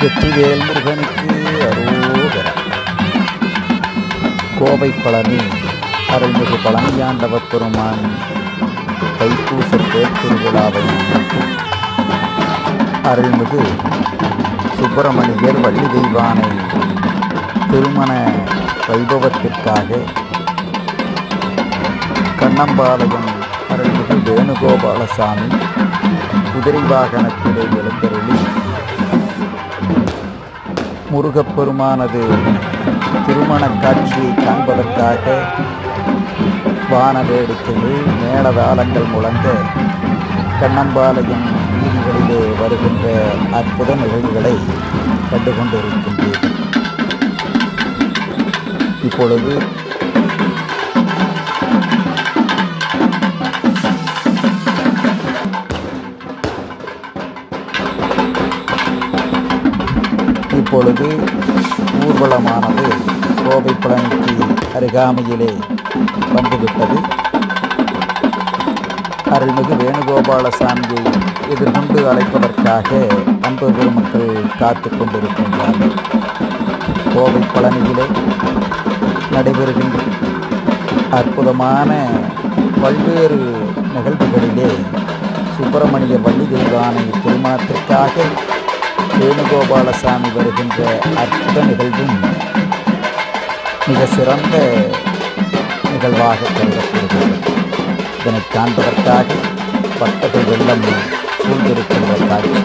வெற்றிவேல் முருகனுக்கு அரோகரா. கோவை பழனி அருள்மிகு பழனியாண்டவ பெருமான் தைப்பூச தேர்திருவிழாவை முன்னிட்டு அருள்மிகு சுப்பிரமணியர் வள்ளி தெய்வானை திருமண வைபவத்திற்காக கண்ணம்பாளையம் அருள்மிகு வேணுகோபாலசாமி குதிரை வாகனத்திலே எழுந்தருளி முருகப்பெருமானது திருமண காட்சியை காண்பதற்காக வான வேடிக்கைகள் மேளதாளங்கள் முழங்க கண்ணம்பாளையம் வீதிகளிலே வருகின்ற அற்புத நிகழ்வுகளை கண்டுகொண்டிருக்கின்றேன். இப்பொழுது ஊர்வலமானது கோவை பழனிக்கு அருகாமையிலே வந்துவிட்டது. அருள்மிகு வேணுகோபாலசாமியை எதிர்கொண்டு அழைப்பதற்காக அன்பு பெருமக்கள் காத்து கொண்டிருக்கின்றார்கள். கோவை பழனியிலே நடைபெறுகின்ற அற்புதமான பல்வேறு நிகழ்வுகளிலே சுப்பிரமணியர் வள்ளி தெய்வானை திருமணத்திற்காக வேணுகோபாலசாமி வருகின்ற அற்புத நிகழ்வும் மிக சிறந்த நிகழ்வாக கருதப்படுகிறது. இதனை காண்பதற்காக பக்தர்கள் வெள்ளம் சூழ்ந்திருக்கின்ற காட்சி